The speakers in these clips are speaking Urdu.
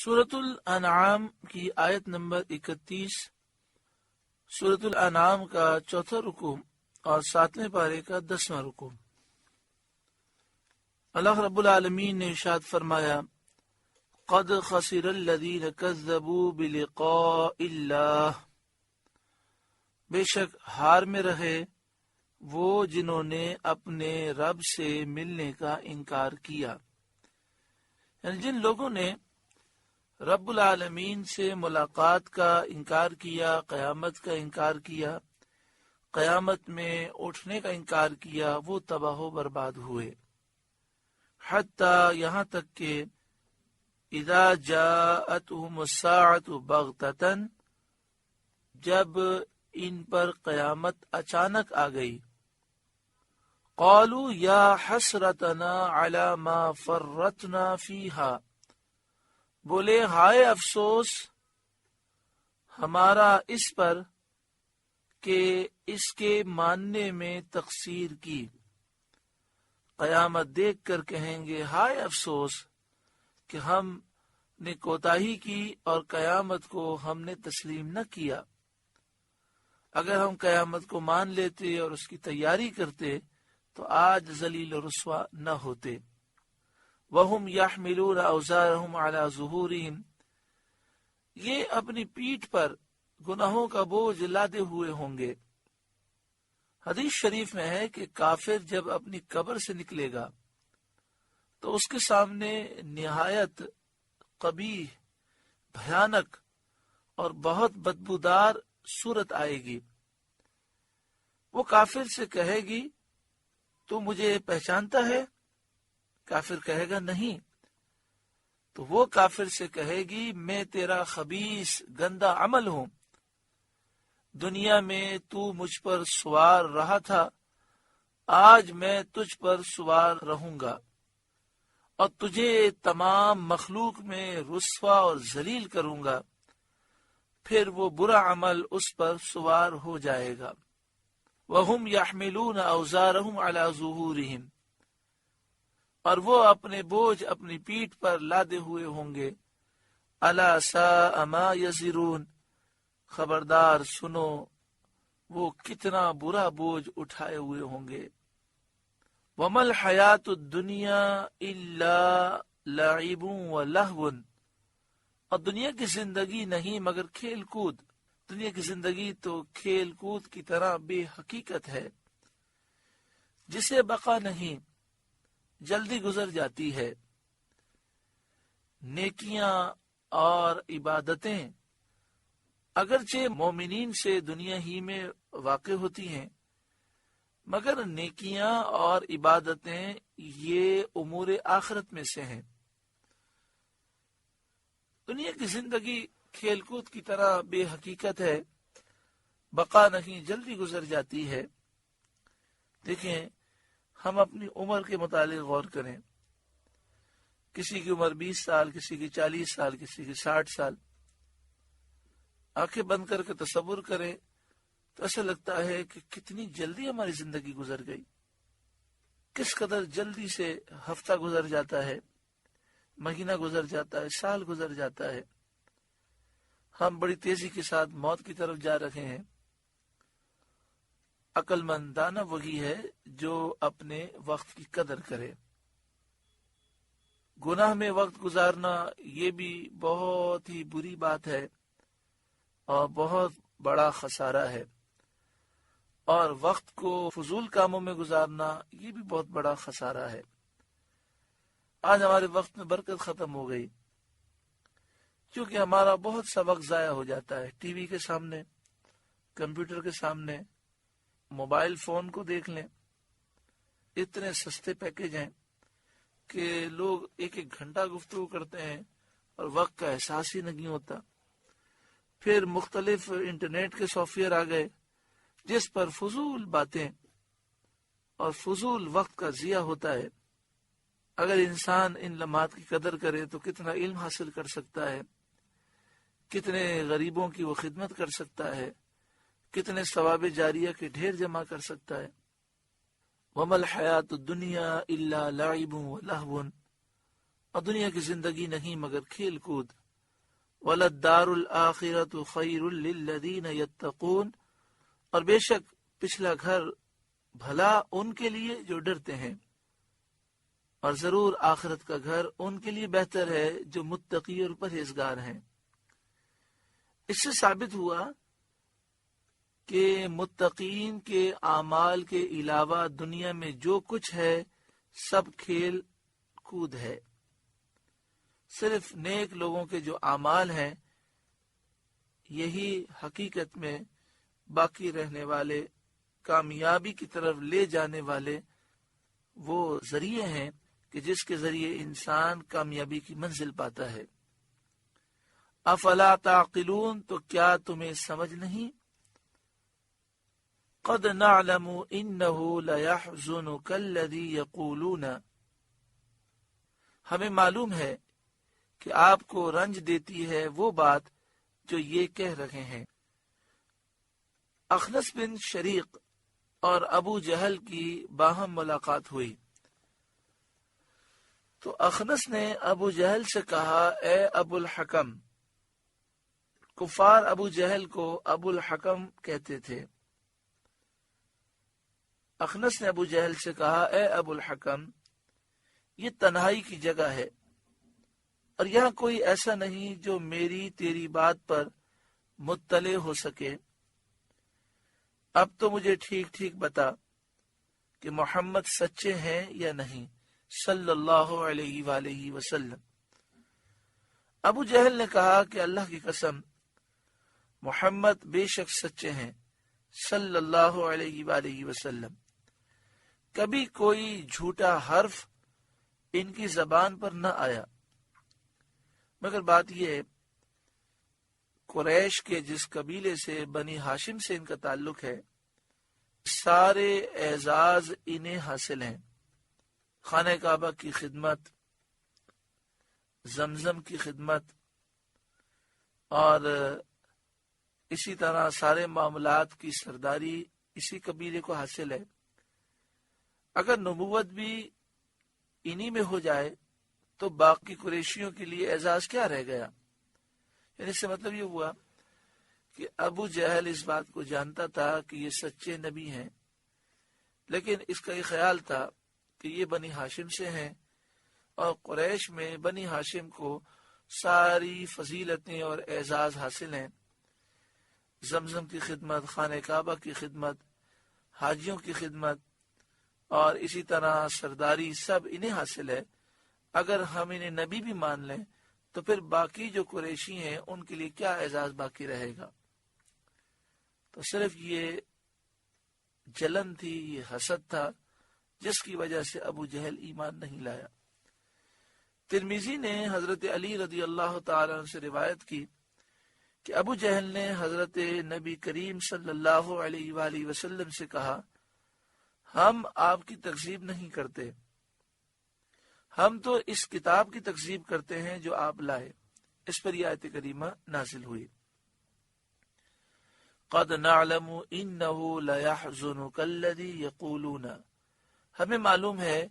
سورۃ الانعام کی آیت نمبر 31، سورۃ الانعام کا چوتھا رکوع اور 7ویں پارے کا 10واں رکوع۔ اللہ رب العالمین نے ارشاد فرمایا، قد خسر الذین کذبوا بلقاء اللہ، بے شک ہار میں رہے وہ جنہوں نے اپنے رب سے ملنے کا انکار کیا، یعنی جن لوگوں نے رب العالمین سے ملاقات کا انکار کیا، قیامت کا انکار کیا، قیامت میں اٹھنے کا انکار کیا، وہ تباہ و برباد ہوئے۔ حتیٰ یہاں تک کہ اذا جاءتهم الساعة بغتة، جب ان پر قیامت اچانک آ گئی، قالوا یا حسرتنا علی ما فرطنا فیہا، بولے ہائے افسوس ہمارا اس پر کہ اس کے ماننے میں تقصیر کی۔ قیامت دیکھ کر کہیں گے ہائے افسوس کہ ہم نے کوتاہی کی اور قیامت کو ہم نے تسلیم نہ کیا۔ اگر ہم قیامت کو مان لیتے اور اس کی تیاری کرتے تو آج ذلیل و رسوا نہ ہوتے۔ وَهُمْ يَحْمِلُونَ أَوْزَارَهُمْ عَلَى ظُهُورِهِمْ، یہ اپنی پیٹھ پر گناہوں کا بوجھ لادے ہوئے ہوں گے۔ حدیث شریف میں ہے کہ کافر جب اپنی قبر سے نکلے گا تو اس کے سامنے نہایت قبیح، بھیانک اور بہت بدبودار صورت آئے گی۔ وہ کافر سے کہے گی تو مجھے پہچانتا ہے؟ کافر کہے گا نہیں۔ تو وہ کافر سے کہے گی میں تیرا خبیث گندا عمل ہوں، دنیا میں تو مجھ پر سوار رہا تھا، آج میں تجھ پر سوار رہوں گا اور تجھے تمام مخلوق میں رسوا اور ذلیل کروں گا۔ پھر وہ برا عمل اس پر سوار ہو جائے گا۔ وَهُمْ يَحْمِلُونَ أَوْزَارَهُمْ عَلَى ظُهُورِهِمْ، اور وہ اپنے بوجھ اپنی پیٹھ پر لادے ہوئے ہوں گے۔ أَلَا سَاءَ مَا يَزِرُونَ، خبردار سنو وہ کتنا برا بوجھ اٹھائے ہوئے ہوں گے۔ وَمَا الْحَيَاةُ الدُّنْيَا إِلَّا لَعِبٌ وَلَهْوٌ، اور دنیا کی زندگی نہیں مگر کھیل کود۔ دنیا کی زندگی تو کھیل کود کی طرح بے حقیقت ہے، جسے بقا نہیں، جلدی گزر جاتی ہے۔ نیکیاں اور عبادتیں اگرچہ مومنین سے دنیا ہی میں واقع ہوتی ہیں، مگر نیکیاں اور عبادتیں یہ امور آخرت میں سے ہیں۔ دنیا کی زندگی کھیل کود کی طرح بے حقیقت ہے، بقا نہیں، جلدی گزر جاتی ہے۔ دیکھیں ہم اپنی عمر کے متعلق غور کریں، کسی کی عمر 20 سال، کسی کی 40 سال، کسی کی 60 سال۔ آنکھیں بند کر کے تصور کریں تو ایسا لگتا ہے کہ کتنی جلدی ہماری زندگی گزر گئی، کس قدر جلدی سے ہفتہ گزر جاتا ہے، مہینہ گزر جاتا ہے، سال گزر جاتا ہے۔ ہم بڑی تیزی کے ساتھ موت کی طرف جا رہے ہیں۔ عقل مند دانا وہی ہے جو اپنے وقت کی قدر کرے۔ گناہ میں وقت گزارنا یہ بھی بہت ہی بری بات ہے اور بہت بڑا خسارہ ہے، اور وقت کو فضول کاموں میں گزارنا یہ بھی بہت بڑا خسارہ ہے۔ آج ہمارے وقت میں برکت ختم ہو گئی، کیونکہ ہمارا بہت سا وقت ضائع ہو جاتا ہے ٹی وی کے سامنے، کمپیوٹر کے سامنے، موبائل فون کو دیکھ لیں۔ اتنے سستے پیکج ہیں کہ لوگ ایک ایک گھنٹہ گفتگو کرتے ہیں اور وقت کا احساس ہی نہیں ہوتا۔ پھر مختلف انٹرنیٹ کے سافٹ ویئر آ گئے جس پر فضول باتیں اور فضول وقت کا ضیاع ہوتا ہے۔ اگر انسان ان لمحات کی قدر کرے تو کتنا علم حاصل کر سکتا ہے، کتنے غریبوں کی وہ خدمت کر سکتا ہے، کتنے ثواب جاریہ کے ڈھیر جمع کر سکتا ہے۔ وَمَا الْحَيَاةُ الدُّنْيَا إِلَّا لَعِبٌ وَلَهْوٌ، اور دنیا کی زندگی نہیں مگر کھیل کود۔ وَلَلدَّارُ الْآخِرَةُ خَيْرٌ لِلَّذِينَ يَتَّقُونَ، اور بے شک پچھلا گھر بھلا ان کے لیے جو ڈرتے ہیں، اور ضرور آخرت کا گھر ان کے لیے بہتر ہے جو متقی اور پرہیزگار ہیں۔ اس سے ثابت ہوا کہ متقین کے اعمال کے علاوہ دنیا میں جو کچھ ہے سب کھیل کود ہے۔ صرف نیک لوگوں کے جو اعمال ہیں یہی حقیقت میں باقی رہنے والے، کامیابی کی طرف لے جانے والے وہ ذریعے ہیں کہ جس کے ذریعے انسان کامیابی کی منزل پاتا ہے۔ افلا تعقلون، تو کیا تمہیں سمجھ نہیں؟ قد نعلم انه ليحزنك الذي يقولون، ہمیں معلوم ہے کہ آپ کو رنج دیتی ہے وہ بات جو یہ کہہ رہے ہیں۔ اخنس بن شریق اور ابو جہل کی باہم ملاقات ہوئی تو اخنس نے ابو جہل سے کہا، اے ابو الحکم، کفار ابو جہل کو ابو الحکم کہتے تھے۔ اخنس نے ابو جہل سے کہا، اے ابو الحکم، یہ تنہائی کی جگہ ہے اور یہاں کوئی ایسا نہیں جو میری تیری بات پر مطلع ہو سکے۔ اب تو مجھے ٹھیک ٹھیک بتا کہ محمد سچے ہیں یا نہیں صلی اللہ علیہ وآلہ وسلم۔ ابو جہل نے کہا کہ اللہ کی قسم، محمد بے شک سچے ہیں صلی اللہ علیہ وآلہ وسلم، کبھی کوئی جھوٹا حرف ان کی زبان پر نہ آیا۔ مگر بات یہ ہے، قریش کے جس قبیلے سے بنی ہاشم سے ان کا تعلق ہے، سارے اعزاز انہیں حاصل ہیں۔ خانہ کعبہ کی خدمت، زمزم کی خدمت، اور اسی طرح سارے معاملات کی سرداری اسی قبیلے کو حاصل ہے۔ اگر نبوت بھی انہی میں ہو جائے تو باقی قریشیوں کے لیے اعزاز کیا رہ گیا؟ یعنی اس سے مطلب یہ ہوا کہ ابو جہل اس بات کو جانتا تھا کہ یہ سچے نبی ہیں، لیکن اس کا یہ خیال تھا کہ یہ بنی ہاشم سے ہیں اور قریش میں بنی ہاشم کو ساری فضیلتیں اور اعزاز حاصل ہیں۔ زمزم کی خدمت، خانہ کعبہ کی خدمت، حاجیوں کی خدمت اور اسی طرح سرداری سب انہیں حاصل ہے۔ اگر ہم انہیں نبی بھی مان لیں تو پھر باقی جو قریشی ہیں ان کے لیے کیا اعزاز باقی رہے گا؟ تو صرف یہ جلن تھی، یہ حسد تھا جس کی وجہ سے ابو جہل ایمان نہیں لایا۔ ترمذی نے حضرت علی رضی اللہ تعالی عنہ سے روایت کی کہ ابو جہل نے حضرت نبی کریم صلی اللہ علیہ وآلہ وسلم سے کہا، ہم آپ کی تکذیب نہیں کرتے، ہم تو اس کتاب کی تکذیب کرتے ہیں جو آپ لائے۔ اس پر یہ آیت کریمہ نازل ہوئی، قد نعلم انه ليحزنك الذي يقولون، ہمیں معلوم ہے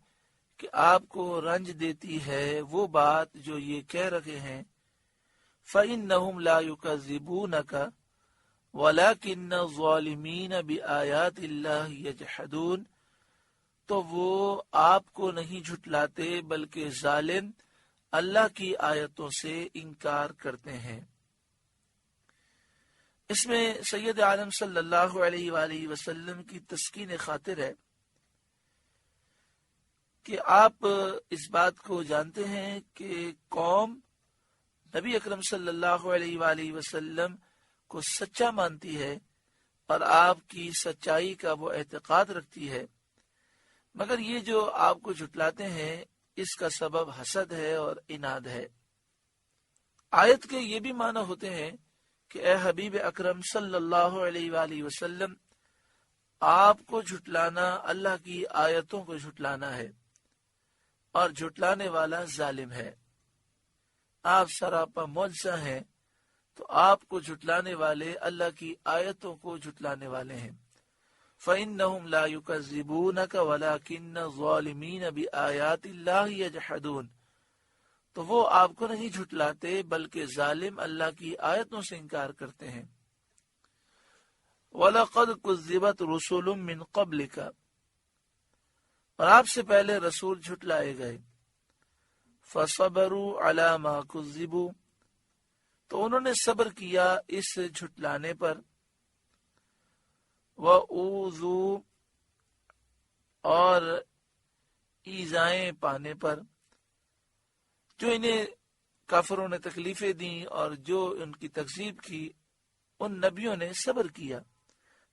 کہ آپ کو رنج دیتی ہے وہ بات جو یہ کہہ رہے ہیں، فإنهم لا يكذبونك ولكن الظالمين بآيات الله يجحدون، تو وہ آپ کو نہیں جھٹلاتے بلکہ ظالم اللہ کی آیتوں سے انکار کرتے ہیں۔ اس میں سید عالم صلی اللہ علیہ وآلہ وسلم کی تسکین خاطر ہے کہ آپ اس بات کو جانتے ہیں کہ قوم نبی اکرم صلی اللہ علیہ وآلہ وسلم کو سچا مانتی ہے اور آپ کی سچائی کا وہ اعتقاد رکھتی ہے، مگر یہ جو آپ کو جھٹلاتے ہیں اس کا سبب حسد ہے اور عناد ہے۔ آیت کے یہ بھی معنی ہوتے ہیں کہ اے حبیب اکرم صلی اللہ علیہ وآلہ وسلم، آپ کو جھٹلانا اللہ کی آیتوں کو جھٹلانا ہے اور جھٹلانے والا ظالم ہے۔ آپ سراپا معجزہ ہیں تو آپ کو جھٹلانے والے اللہ کی آیتوں کو جھٹلانے والے ہیں۔ فَإِنَّهُمْ لَا يُكَذِّبُونَكَ وَلَكِنَّ الظَّالِمِينَ بِآيَاتِ اللَّهِ يَجْحَدُونَ، تو وہ آپ کو نہیں جھٹلاتے بلکہ ظالم اللہ کی آیتوں سے انکار کرتے ہیں۔ وَلَقَدْ كُذِّبَتْ رُسُلٌ مِّن قَبْلِكَ، اور آپ سے پہلے رسول جھٹلائے گئے۔ فَصَبَرُوا عَلَى مَا كُذِّبُوا، تو انہوں نے صبر کیا اس جھٹلانے پر۔ وَأُوذُوا، اور ایذائیں پانے پر، جو انہیں کافروں نے تکلیفیں دیں اور جو ان کی تکذیب کی، ان نبیوں نے صبر کیا۔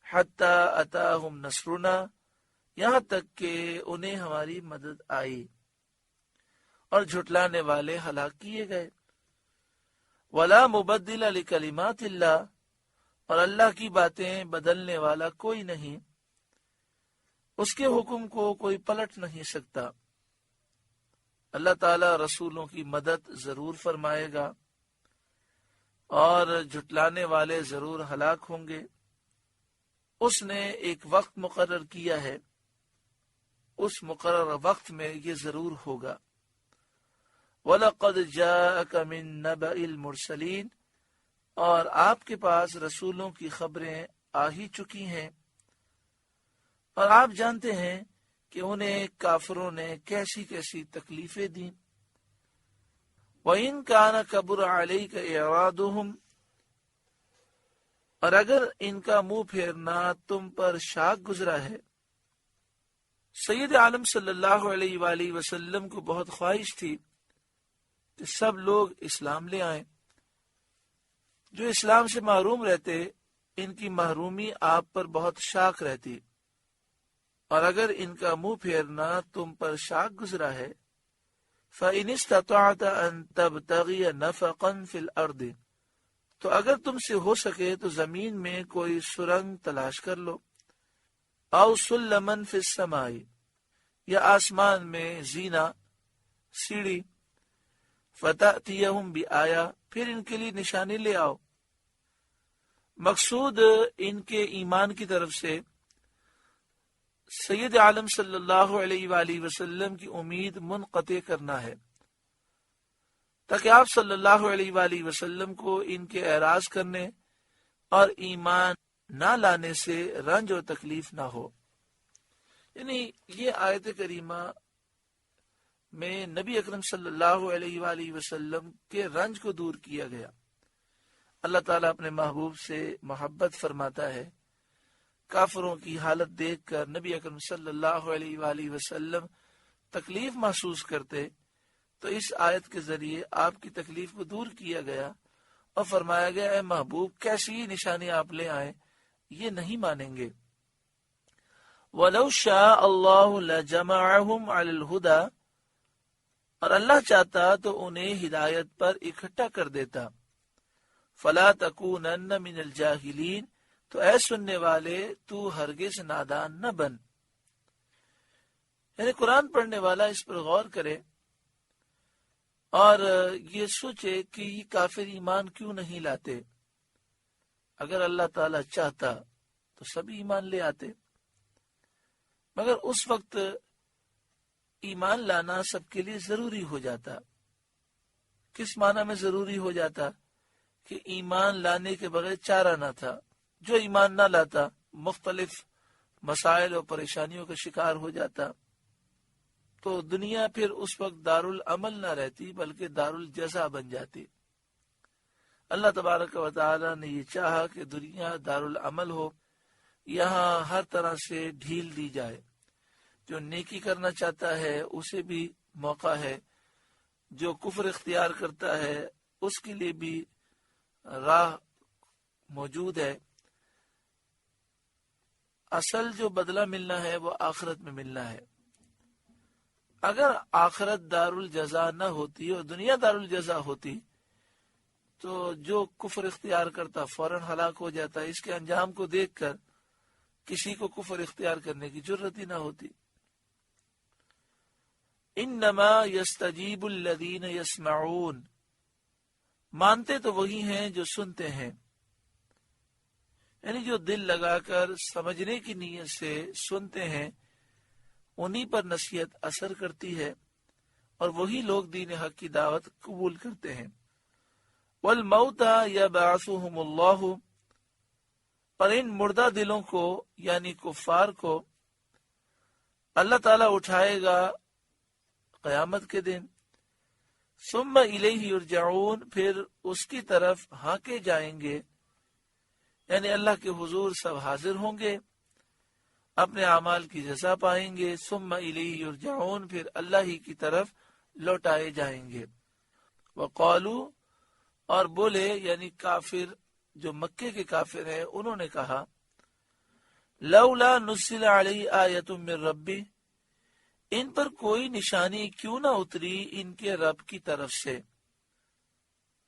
حتی اتاہم نصرنا، یہاں تک کہ انہیں ہماری مدد آئی اور جھٹلانے والے ہلاک کیے گئے۔ ولا مبدل لکلمات اللہ، اور اللہ کی باتیں بدلنے والا کوئی نہیں، اس کے حکم کو کوئی پلٹ نہیں سکتا۔ اللہ تعالی رسولوں کی مدد ضرور فرمائے گا اور جھٹلانے والے ضرور ہلاک ہوں گے۔ اس نے ایک وقت مقرر کیا ہے، اس مقرر وقت میں یہ ضرور ہوگا۔ وَلَقَدْ جَاءَكَ مِن نَّبَإِ الْمُرْسَلِينَ، اور آپ کے پاس رسولوں کی خبریں آ ہی چکی ہیں، اور آپ جانتے ہیں کہ انہیں کافروں نے کیسی کیسی تکلیفیں دیں۔ وَإِن كَانَ كَبُرَ عَلَيْكَ إِعْرَاضُهُمْ، اور اگر ان کا منہ پھیرنا تم پر شاق گزرا ہے۔ سید عالم صلی اللہ علیہ وآلہ وسلم کو بہت خواہش تھی کہ سب لوگ اسلام لے آئیں۔ جو اسلام سے محروم رہتے، ان کی محرومی آپ پر بہت شاق رہتی، اور اگر ان کا منہ پھیرنا تم پر شاق گزرا ہے، فَإِنِ اسْتَطَعْتَ أَن تَبْتَغِيَ نَفَقًا فِي الْأَرْضِ، تو اگر تم سے ہو سکے تو زمین میں کوئی سرنگ تلاش کر لو، أَوْ سُلَّمًا فِي السَّمَاءِ، یا آسمان میں زینہ سیڑھی، فَتَأْتِيَهُمْ بِآيَةٍ، پھر ان کے لیے نشانی لے آؤ۔ مقصود ان کے ایمان کی طرف سے سید عالم صلی اللہ علیہ وآلہ وسلم کی امید منقطع کرنا ہے، تاکہ آپ صلی اللہ علیہ وآلہ وسلم کو ان کے اعراض کرنے اور ایمان نہ لانے سے رنج اور تکلیف نہ ہو۔ یعنی یہ آیت کریمہ میں نبی اکرم صلی اللہ علیہ وآلہ وسلم کے رنج کو دور کیا گیا۔ اللہ تعالیٰ اپنے محبوب سے محبت فرماتا ہے۔ کافروں کی حالت دیکھ کر نبی اکرم صلی اللہ علیہ وآلہ وسلم تکلیف محسوس کرتے، تو اس آیت کے ذریعے آپ کی تکلیف کو دور کیا گیا اور فرمایا گیا، اے محبوب کیسی نشانی آپ لے آئیں، یہ نہیں مانیں گے۔ وَلَوْ شَاءَ اللَّهُ لَجَمَعَهُمْ عَلَى الْهُدَى، اور اللہ چاہتا تو انہیں ہدایت پر اکٹھا کر دیتا۔ فَلَا تَكُونَنَّ مِنَ الْجَاهِلِينَ، تو اے سننے والے تو ہرگز نادان نہ بن۔ یعنی قرآن پڑھنے والا اس پر غور کرے اور یہ سوچے کہ یہ کافر ایمان کیوں نہیں لاتے۔ اگر اللہ تعالی چاہتا تو سبھی ایمان لے آتے، مگر اس وقت ایمان لانا سب کے لیے ضروری ہو جاتا۔ کس معنی میں ضروری ہو جاتا؟ کہ ایمان لانے کے بغیر چارہ نہ تھا۔ جو ایمان نہ لاتا مختلف مسائل اور پریشانیوں کا شکار ہو جاتا، تو دنیا پھر اس وقت دارالعمل نہ رہتی بلکہ دارالجزا بن جاتی۔ اللہ تبارک و تعالی نے یہ چاہا کہ دنیا دارالعمل ہو، یہاں ہر طرح سے ڈھیل دی جائے۔ جو نیکی کرنا چاہتا ہے اسے بھی موقع ہے، جو کفر اختیار کرتا ہے اس کے لیے بھی راہ موجود ہے۔ اصل جو بدلہ ملنا ہے وہ آخرت میں ملنا ہے۔ اگر آخرت دارالجزا نہ ہوتی اور دنیا دارالجزا ہوتی تو جو کفر اختیار کرتا فوراً ہلاک ہو جاتا۔ اس کے انجام کو دیکھ کر کسی کو کفر اختیار کرنے کی جرت ہی نہ ہوتی۔ انما یستجیب الذین یسمعون، مانتے تو وہی ہیں جو سنتے ہیں، یعنی جو دل لگا کر سمجھنے کی نیت سے سنتے ہیں انہی پر نصیحت اثر کرتی ہے، اور وہی لوگ دین حق کی دعوت قبول کرتے ہیں۔ والموتى یبعثهم اللہ، اور ان مردہ دلوں کو یعنی کفار کو اللہ تعالیٰ اٹھائے گا قیامت کے دن۔ ثم الیہ یرجعون، پھر اس کی طرف ہانکے جائیں گے، یعنی اللہ کے حضور سب حاضر ہوں گے، اپنے اعمال کی جزا پائیں گے۔ ثم الیہ یرجعون، پھر اللہ ہی کی طرف لوٹائے جائیں گے۔ وقالوا، اور بولے یعنی کافر جو مکے کے کافر ہیں، انہوں نے کہا لولا نزل علیہ آیۃ من ربی، ان پر کوئی نشانی کیوں نہ اتری ان کے رب کی طرف سے۔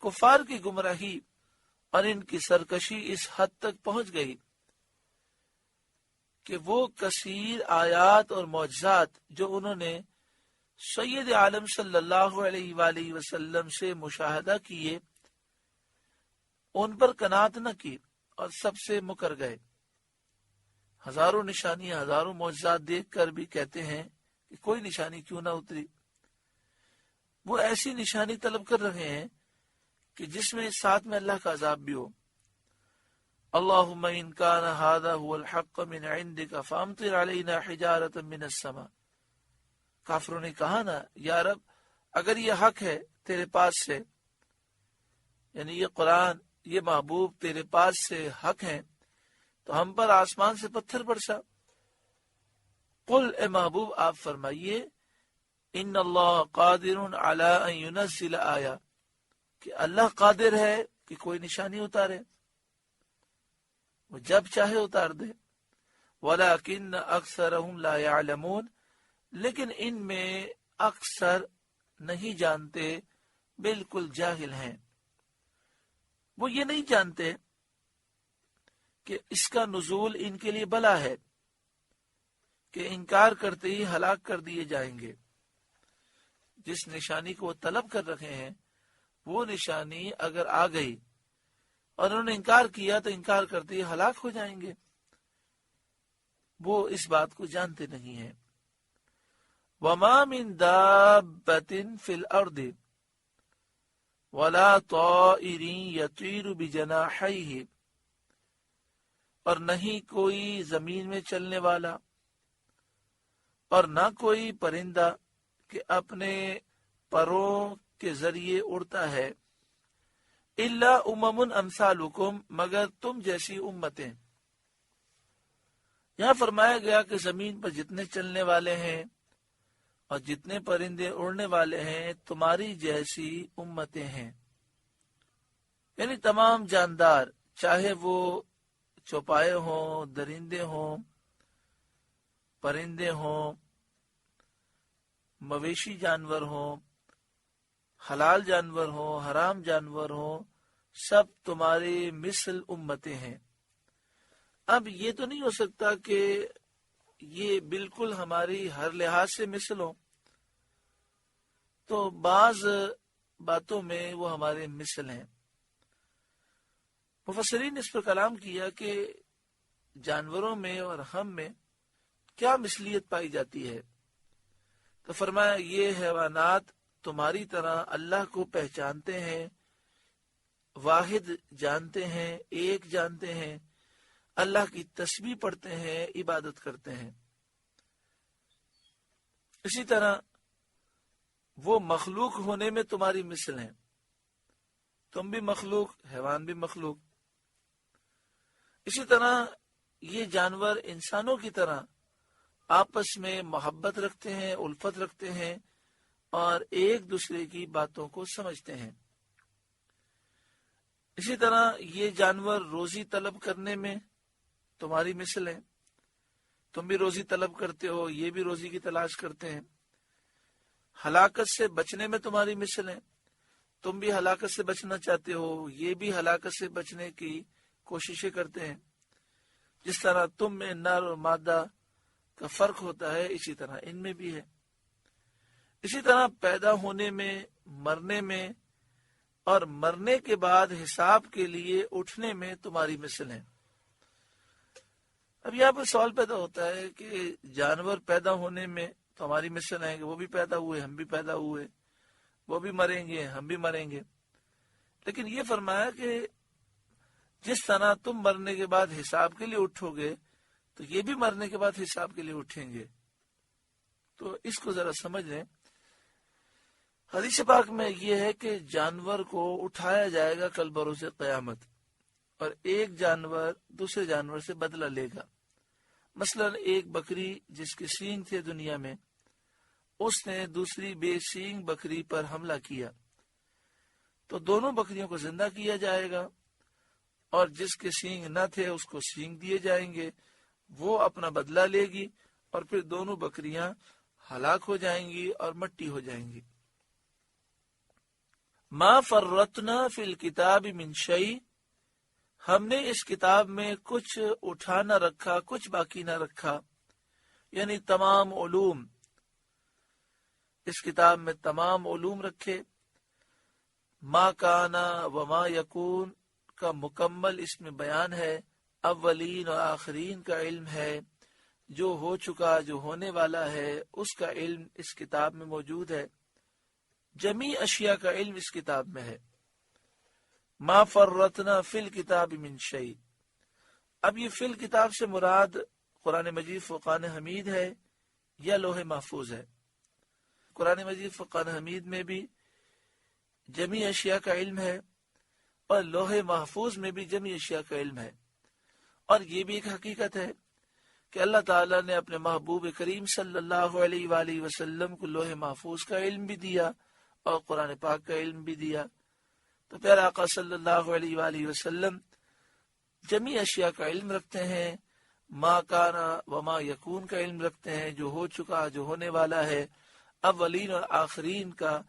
کفار کی گمراہی اور ان کی سرکشی اس حد تک پہنچ گئی کہ وہ کثیر آیات اور معجزات جو انہوں نے سید عالم صلی اللہ علیہ وآلہ وسلم سے مشاہدہ کیے، ان پر قناعت نہ کی اور سب سے مکر گئے۔ ہزاروں نشانیاں، ہزاروں معجزات دیکھ کر بھی کہتے ہیں کہ کوئی نشانی کیوں نہ اتری۔ وہ ایسی نشانی طلب کر رہے ہیں کہ جس میں ساتھ میں اللہ کا عذاب بھی ہو۔ اللہم ان کان ھذا ھو الحق من عندک فامطر علینا حجارۃ من السماء، کافروں نے کہا نا یا رب اگر یہ حق ہے تیرے پاس سے، یعنی یہ قرآن، یہ محبوب تیرے پاس سے حق ہیں، تو ہم پر آسمان سے پتھر برسا۔ قل، اے محبوب آپ فرمائیے، ان اللہ قادر علی ان ینزل آیہ، کہ اللہ قادر ہے کہ کوئی نشانی اتارے، وہ جب چاہے اتار دے۔ ولکن اکثرہم لا یعلمون، لیکن ان میں اکثر نہیں جانتے، بالکل جاہل ہیں۔ وہ یہ نہیں جانتے کہ اس کا نزول ان کے لیے بلا ہے، کہ انکار کرتے ہی ہلاک کر دیے جائیں گے۔ جس نشانی کو وہ طلب کر رہے ہیں، وہ نشانی اگر آ گئی اور انہوں نے انکار کیا تو انکار کرتے ہی ہلاک ہو جائیں گے۔ وہ اس بات کو جانتے نہیں ہیں۔ وَمَا مِن دَابَّةٍ فِي الْأَرْضِ وَلَا طَائِرٍ يَطِيرُ بِجَنَاحَيْهِ، اور نہیں کوئی زمین میں چلنے والا اور نہ کوئی پرندہ کہ اپنے پروں کے ذریعے اڑتا ہے، الا امم امثالکم، مگر تم جیسی امتیں۔ یہاں فرمایا گیا کہ زمین پر جتنے چلنے والے ہیں اور جتنے پرندے اڑنے والے ہیں تمہاری جیسی امتیں ہیں، یعنی تمام جاندار، چاہے وہ چوپائے ہوں، درندے ہوں، پرندے ہوں، مویشی جانور ہوں، حلال جانور ہوں، حرام جانور ہوں، سب تمہاری مثل امتیں ہیں۔ اب یہ تو نہیں ہو سکتا کہ یہ بالکل ہماری ہر لحاظ سے مثل ہو، تو بعض باتوں میں وہ ہمارے مثل ہیں۔ مفسرین نے اس پر کلام کیا کہ جانوروں میں اور ہم میں کیا مثلیت پائی جاتی ہے، تو فرمایا یہ حیوانات تمہاری طرح اللہ کو پہچانتے ہیں، واحد جانتے ہیں، ایک جانتے ہیں، اللہ کی تسبیح پڑھتے ہیں، عبادت کرتے ہیں۔ اسی طرح وہ مخلوق ہونے میں تمہاری مثل ہیں، تم بھی مخلوق، حیوان بھی مخلوق۔ اسی طرح یہ جانور انسانوں کی طرح آپس میں محبت رکھتے ہیں، الفت رکھتے ہیں اور ایک دوسرے کی باتوں کو سمجھتے ہیں۔ اسی طرح یہ جانور روزی طلب کرنے میں تمہاری مثل ہے، تم بھی روزی طلب کرتے ہو، یہ بھی روزی کی تلاش کرتے ہیں۔ ہلاکت سے بچنے میں تمہاری مثل ہے، تم بھی ہلاکت سے بچنا چاہتے ہو، یہ بھی ہلاکت سے بچنے کی کوششیں کرتے ہیں۔ جس طرح تم میں نر اور مادہ کا فرق ہوتا ہے، اسی طرح ان میں بھی ہے۔ اسی طرح پیدا ہونے میں، مرنے میں اور مرنے کے بعد حساب کے لیے اٹھنے میں تمہاری مثل ہے۔ اب یہاں پر سوال پیدا ہوتا ہے کہ جانور پیدا ہونے میں تو ہماری مشن ہے کہ وہ بھی پیدا ہوئے، ہم بھی پیدا ہوئے، وہ بھی مریں گے، ہم بھی مریں گے. لیکن یہ فرمایا کہ جس طرح تم مرنے کے بعد حساب کے لیے اٹھو گے تو یہ بھی مرنے کے بعد حساب کے لیے اٹھیں گے. تو اس کو ذرا سمجھ لیں. حدیث پاک میں یہ ہے کہ جانور کو اٹھایا جائے گا کل بروز قیامت، اور ایک جانور دوسرے جانور سے بدلہ لے گا. مثلا ایک بکری جس کے سینگ تھے دنیا میں، اس نے دوسری بے سینگ بکری پر حملہ کیا تو دونوں بکریوں کو زندہ کیا جائے گا، اور جس کے سینگ نہ تھے اس کو سینگ دیے جائیں گے، وہ اپنا بدلہ لے گی، اور پھر دونوں بکریاں ہلاک ہو جائیں گی اور مٹی ہو جائیں گی. ما فرطنا فی الکتاب من شیء، ہم نے اس کتاب میں کچھ اٹھا نہ رکھا، کچھ باقی نہ رکھا. یعنی تمام علوم، اس کتاب میں تمام علوم رکھے. ما کانا وما یکون کا مکمل اس میں بیان ہے. اولین اور آخرین کا علم ہے، جو ہو چکا، جو ہونے والا ہے، اس کا علم اس کتاب میں موجود ہے. جمیع اشیاء کا علم اس کتاب میں ہے. ما فرطنا فی الکتاب من شیء. اب یہ فی الکتاب سے مراد قرآن مجید فرقان حمید ہے یا لوح محفوظ ہے؟ قرآن مجید فرقان حمید میں بھی جمیع اشیاء کا علم ہے، اور لوح محفوظ میں بھی جمیع اشیاء کا علم ہے. اور یہ بھی ایک حقیقت ہے کہ اللہ تعالیٰ نے اپنے محبوب کریم صلی اللہ علیہ وآلہ وسلم کو لوح محفوظ کا علم بھی دیا اور قرآن پاک کا علم بھی دیا. تو پیارے آقا صلی اللہ علیہ وآلہ وسلم جمیع اشیاء کا علم رکھتے ہیں. ما کانا وما یکون کا علم رکھتے ہیں، جو ہو چکا، جو ہونے والا ہے. اولین اور آخرین کا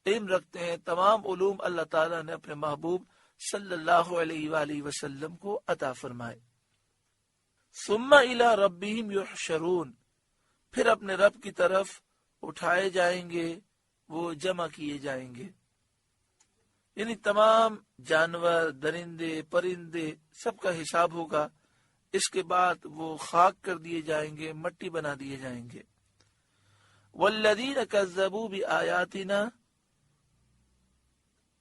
علم رکھتے ہیں. تمام علوم اللہ تعالیٰ نے اپنے محبوب صلی اللہ علیہ وآلہ وسلم کو عطا فرمائے. ثم الی ربہم یحشرون، پھر اپنے رب کی طرف اٹھائے جائیں گے، وہ جمع کیے جائیں گے. یعنی تمام جانور، درندے، پرندے، سب کا حساب ہوگا. اس کے بعد وہ خاک کر دیے جائیں گے، مٹی بنا دیے جائیں گے. والذین کذبوا بآیاتنا،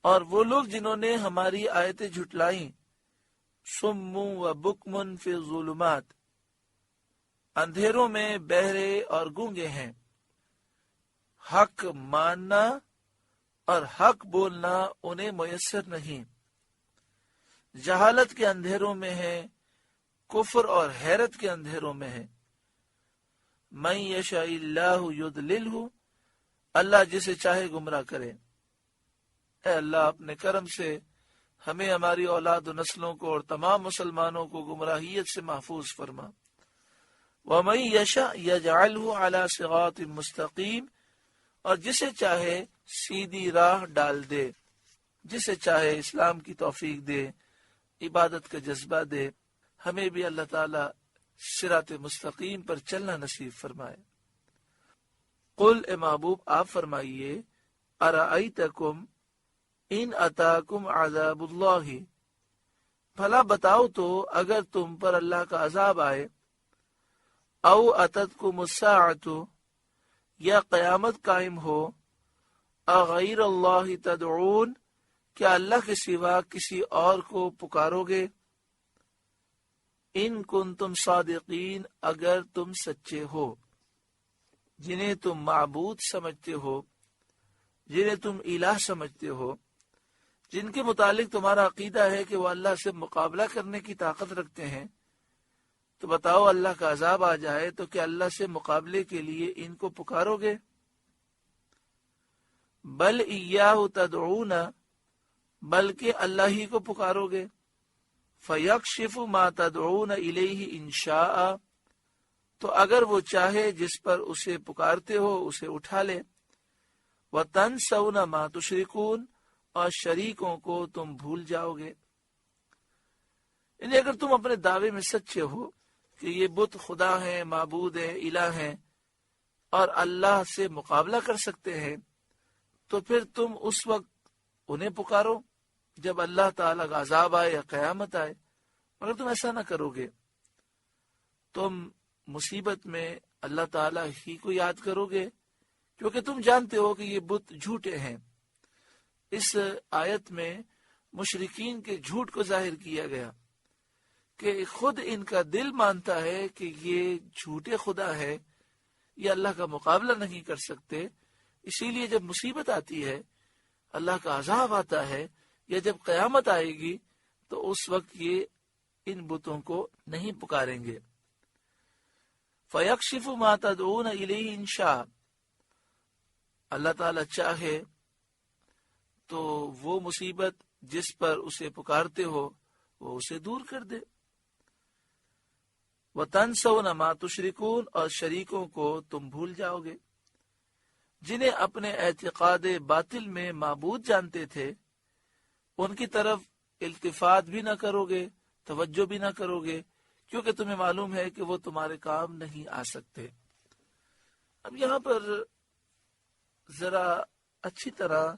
اور وہ لوگ جنہوں نے ہماری آیتیں جھٹلائیں. صم و بکم فی الظلمات، اندھیروں میں بہرے اور گونگے ہیں. حق ماننا اور حق بولنا انہیں میسر نہیں. جہالت کے اندھیروں میں ہے، کفر اور حیرت کے اندھیروں میں ہے. من یشاء اللہ یضللہ، اللہ جسے چاہے گمراہ کرے. اے اللہ اپنے کرم سے ہمیں، ہماری اولاد و نسلوں کو اور تمام مسلمانوں کو گمراہیت سے محفوظ فرما. ومن یشاء یجعلہ علی صراط مستقیم، اور جسے چاہے سیدھی راہ ڈال دے، جسے چاہے اسلام کی توفیق دے، عبادت کا جذبہ دے. ہمیں بھی اللہ تعالی صراط مستقیم پر چلنا نصیب فرمائے. قل، اے محبوب آپ فرمائیے، ارأیتکم ان اتاکم عذاب اللہ، بھلا بتاؤ تو اگر تم پر اللہ کا عذاب آئے. او اتتکم الساعۃ، یا قیامت قائم ہو. اغیر اللہ تدعون، کیا اللہ کے سوا کسی اور کو پکارو گے. ان کنتم صادقین، اگر تم سچے ہو. جنہیں تم معبود سمجھتے ہو، جنہیں تم الہ سمجھتے ہو، جن کے متعلق تمہارا عقیدہ ہے کہ وہ اللہ سے مقابلہ کرنے کی طاقت رکھتے ہیں، تو بتاؤ اللہ کا عذاب آ جائے تو کیا اللہ سے مقابلے کے لیے ان کو پکارو گے. بل ایاہ تدعون، بلکہ اللہ ہی کو پکارو گے. فیکشف ما تدعون الیہ ان شاء، تو اگر وہ چاہے جس پر اسے پکارتے ہو اسے اٹھا لے. وتنسون ما تشرکون، اور شریکوں کو تم بھول جاؤ گے. یعنی اگر تم اپنے دعوے میں سچے ہو کہ یہ بت خدا ہیں، معبود ہیں، الہ ہیں، اور اللہ سے مقابلہ کر سکتے ہیں، تو پھر تم اس وقت انہیں پکارو جب اللہ تعالیٰ کا عذاب آئے یا قیامت آئے. اگر تم ایسا نہ کرو گے، تم مصیبت میں اللہ تعالیٰ ہی کو یاد کرو گے، کیونکہ تم جانتے ہو کہ یہ بت جھوٹے ہیں۔ اس آیت میں مشرکین کے جھوٹ کو ظاہر کیا گیا کہ خود ان کا دل مانتا ہے کہ یہ جھوٹے خدا ہے، یہ اللہ کا مقابلہ نہیں کر سکتے، اسی لیے جب مصیبت آتی ہے، اللہ کا عذاب آتا ہے، یا جب قیامت آئے گی تو اس وقت یہ ان بتوں کو نہیں پکاریں گے۔ فَيَكْشِفُ مَا تَدْعُونَ إِلَيْهِ إِن شَاءَ، اللہ تعالیٰ چاہے تو وہ مصیبت جس پر اسے پکارتے ہو وہ اسے دور کر دے۔ وَتَنْسَوْنَ مَا تُشْرِكُونَ، اور شریکوں کو تم بھول جاؤ گے، جنہیں اپنے اعتقاد باطل میں معبود جانتے تھے ان کی طرف التفات بھی نہ کرو گے، توجہ بھی نہ کرو گے، کیونکہ تمہیں معلوم ہے کہ وہ تمہارے کام نہیں آ سکتے۔ اب یہاں پر ذرا اچھی طرح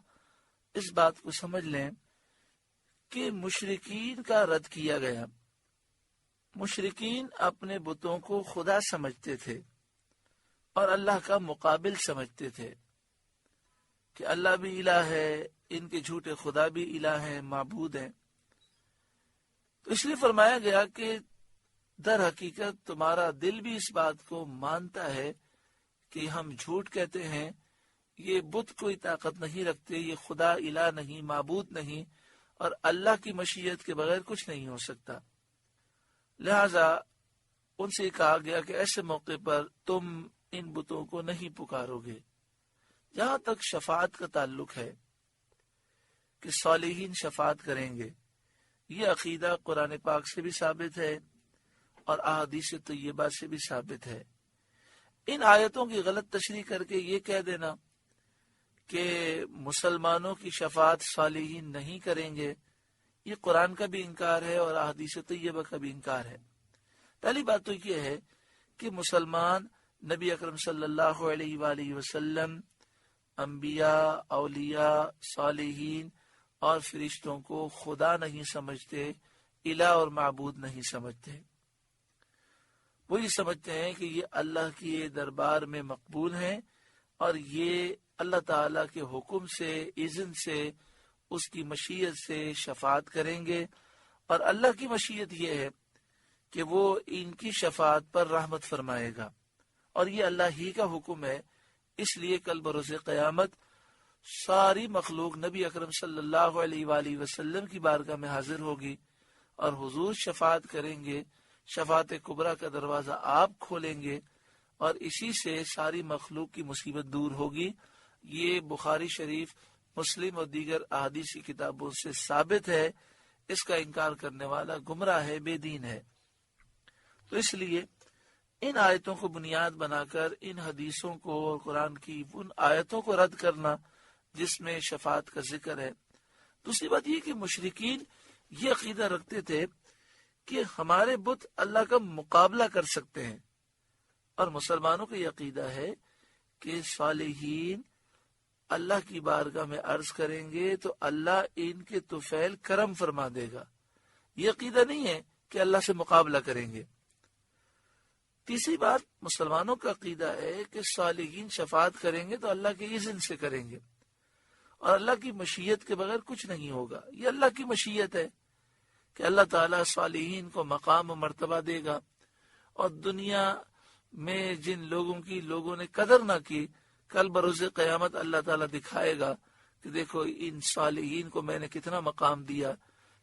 اس بات کو سمجھ لیں کہ مشرکین کا رد کیا گیا۔ مشرکین اپنے بتوں کو خدا سمجھتے تھے اور اللہ کا مقابل سمجھتے تھے کہ اللہ بھی الہ ہے، ان کے جھوٹے خدا بھی الہ ہیں، معبود ہیں۔ تو اس لیے فرمایا گیا کہ در حقیقت تمہارا دل بھی اس بات کو مانتا ہے کہ ہم جھوٹ کہتے ہیں، یہ بت کوئی طاقت نہیں رکھتے، یہ خدا الہ نہیں، معبود نہیں، اور اللہ کی مشیت کے بغیر کچھ نہیں ہو سکتا۔ لہذا ان سے کہا گیا کہ ایسے موقع پر تم ان بتوں کو نہیں پکارو گے۔ جہاں تک شفاعت کا تعلق ہے کہ صالحین شفاعت کریں گے، یہ عقیدہ قرآن پاک سے بھی ثابت ہے اور احادیث طیبہ سے بھی ثابت ہے۔ ان آیتوں کی غلط تشریح کر کے یہ کہہ دینا کہ مسلمانوں کی شفاعت صالحین نہیں کریں گے، یہ قرآن کا بھی انکار ہے اور احادیث طیبہ کا بھی انکار ہے۔ پہلی بات تو یہ ہے کہ مسلمان نبی اکرم صلی اللہ علیہ وآلہ وسلم، انبیاء، اولیاء، صالحین اور فرشتوں کو خدا نہیں سمجھتے، الہ اور معبود نہیں سمجھتے۔ وہ یہ سمجھتے ہیں کہ یہ اللہ کے دربار میں مقبول ہیں اور یہ اللہ تعالیٰ کے حکم سے، اذن سے، اس کی مشیت سے شفاعت کریں گے، اور اللہ کی مشیت یہ ہے کہ وہ ان کی شفاعت پر رحمت فرمائے گا، اور یہ اللہ ہی کا حکم ہے۔ اس لیے کل بروز قیامت ساری مخلوق نبی اکرم صلی اللہ علیہ وآلہ وسلم کی بارگاہ میں حاضر ہوگی اور حضور شفاعت کریں گے، شفاعت کبریٰ کا دروازہ آپ کھولیں گے، اور اسی سے ساری مخلوق کی مصیبت دور ہوگی۔ یہ بخاری شریف، مسلم اور دیگر احادیث کی کتابوں سے ثابت ہے۔ اس کا انکار کرنے والا گمراہ ہے، بے دین ہے۔ تو اس لیے ان آیتوں کو بنیاد بنا کر ان حدیثوں کو اور قرآن کی ان آیتوں کو رد کرنا جس میں شفاعت کا ذکر ہے۔ دوسری بات یہ کہ مشرکین یہ عقیدہ رکھتے تھے کہ ہمارے بت اللہ کا مقابلہ کر سکتے ہیں، اور مسلمانوں کا یہ عقیدہ ہے کہ صالحین اللہ کی بارگاہ میں عرض کریں گے تو اللہ ان کے طفیل کرم فرما دے گا۔ یہ عقیدہ نہیں ہے کہ اللہ سے مقابلہ کریں گے۔ تیسری بات، مسلمانوں کا عقیدہ ہے کہ صالحین شفاعت کریں گے تو اللہ کے اذن سے کریں گے، اور اللہ کی مشیت کے بغیر کچھ نہیں ہوگا۔ یہ اللہ کی مشیت ہے کہ اللہ تعالیٰ صالحین کو مقام و مرتبہ دے گا، اور دنیا میں جن لوگوں نے قدر نہ کی، کل بروز قیامت اللہ تعالیٰ دکھائے گا کہ دیکھو ان صالحین کو میں نے کتنا مقام دیا،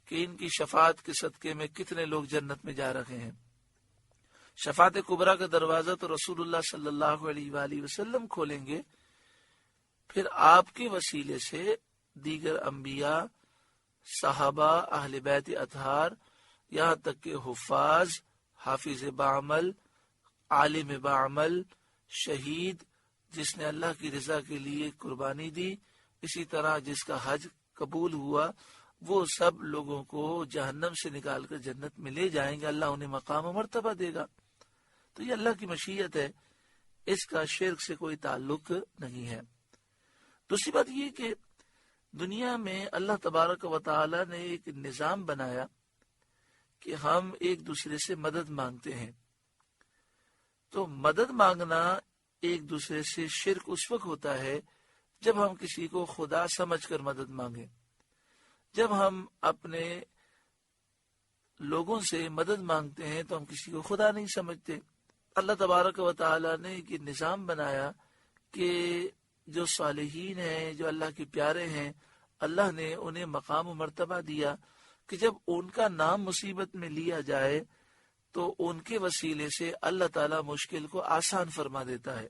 کہ ان کی شفاعت کے صدقے میں کتنے لوگ جنت میں جا رہے ہیں۔ شفاعت کبریٰ کا دروازہ تو رسول اللہ صلی اللہ علیہ وآلہ وسلم کھولیں گے، پھر آپ کے وسیلے سے دیگر انبیاء، صحابہ، اہل بیت اطہار، یہاں تک کہ حفاظ، حافظ بعمل، عالم بعمل، شہید جس نے اللہ کی رضا کے لیے قربانی دی، اسی طرح جس کا حج قبول ہوا، وہ سب لوگوں کو جہنم سے نکال کر جنت میں لے جائیں گے، اللہ انہیں مقام و مرتبہ دے گا۔ تو یہ اللہ کی مشیت ہے، اس کا شرک سے کوئی تعلق نہیں ہے۔ دوسری بات یہ کہ دنیا میں اللہ تبارک و تعالی نے ایک نظام بنایا کہ ہم ایک دوسرے سے مدد مانگتے ہیں۔ تو مدد مانگنا ایک دوسرے سے شرک اس وقت ہوتا ہے جب ہم کسی کو خدا سمجھ کر مدد مانگیں. جب ہم اپنے لوگوں سے مدد مانگتے ہیں تو ہم کسی کو خدا نہیں سمجھتے. اللہ تبارک و تعالی نے یہ نظام بنایا کہ جو صالحین ہیں، جو اللہ کے پیارے ہیں، اللہ نے انہیں مقام و مرتبہ دیا کہ جب ان کا نام مصیبت میں لیا جائے تو ان کے وسیلے سے اللہ تعالیٰ مشکل کو آسان فرما دیتا ہے.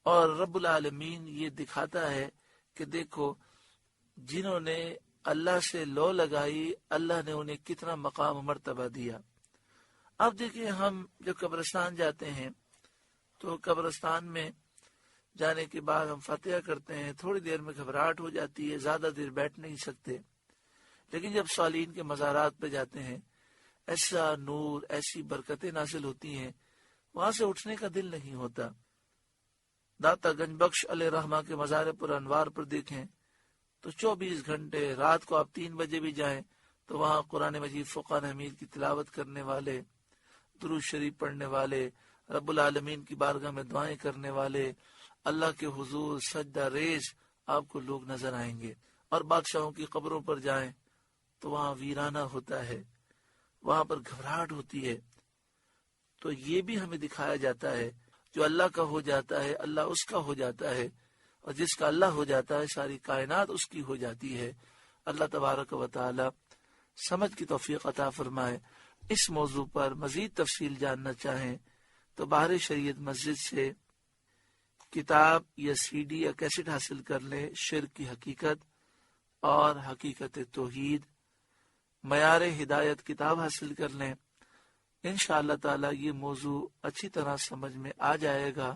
اور رب العالمین یہ دکھاتا ہے کہ دیکھو جنہوں نے اللہ سے لو لگائی، اللہ نے انہیں کتنا مقام و مرتبہ دیا. اب دیکھیں ہم جب قبرستان جاتے ہیں تو قبرستان میں جانے کے بعد ہم فاتحہ کرتے ہیں، تھوڑی دیر میں گھبراہٹ ہو جاتی ہے، زیادہ دیر بیٹھ نہیں سکتے. لیکن جب صالحین کے مزارات پہ جاتے ہیں ایسا نور، ایسی برکتیں نازل ہوتی ہیں، وہاں سے اٹھنے کا دل نہیں ہوتا. داتا گنج بخش علیہ رحمہ کے مزار پر انوار پر دیکھیں تو 24 گھنٹے، رات کو آپ 3 بجے بھی جائیں تو وہاں قرآن مجید فقان حمید کی تلاوت کرنے والے، درود شریف پڑھنے والے، رب العالمین کی بارگاہ میں دعائیں کرنے والے، اللہ کے حضور سجدہ ریز آپ کو لوگ نظر آئیں گے. اور بادشاہوں کی قبروں پر جائیں تو وہاں ویرانہ ہوتا ہے، وہاں پر گھبراہٹ ہوتی ہے. تو یہ بھی ہمیں دکھایا جاتا ہے جو اللہ کا ہو جاتا ہے اللہ اس کا ہو جاتا ہے، اور جس کا اللہ ہو جاتا ہے ساری کائنات اس کی ہو جاتی ہے. اللہ تبارک و تعالی سمجھ کی توفیق عطا فرمائے. اس موضوع پر مزید تفصیل جاننا چاہیں تو باہر شریعت مسجد سے کتاب یا CD یا کیسٹ حاصل کر لیں، شرک کی حقیقت اور حقیقت توحید. معیار ہدایت کتاب حاصل کر لیں، انشاءاللہ تعالی یہ موضوع اچھی طرح سمجھ میں آ جائے گا.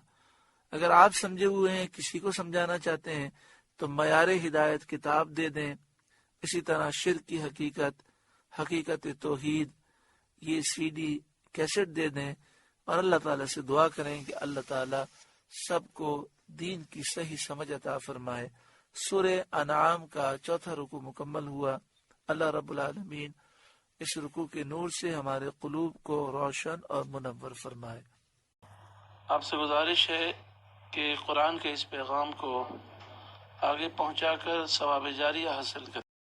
اگر آپ سمجھے ہوئے ہیں، کسی کو سمجھانا چاہتے ہیں تو معیار ہدایت کتاب دے دیں. اسی طرح شرک کی حقیقت، حقیقت توحید، یہ CD کیسٹ دے دیں، اور اللہ تعالیٰ سے دعا کریں کہ اللہ تعالیٰ سب کو دین کی صحیح سمجھ عطا فرمائے. سورہ انعام کا 4واں رکوع مکمل ہوا. اللہ رب العالمین اس رکوع کے نور سے ہمارے قلوب کو روشن اور منور فرمائے. آپ سے گزارش ہے کہ قرآن کے اس پیغام کو آگے پہنچا کر ثواب جاریہ حاصل کریں.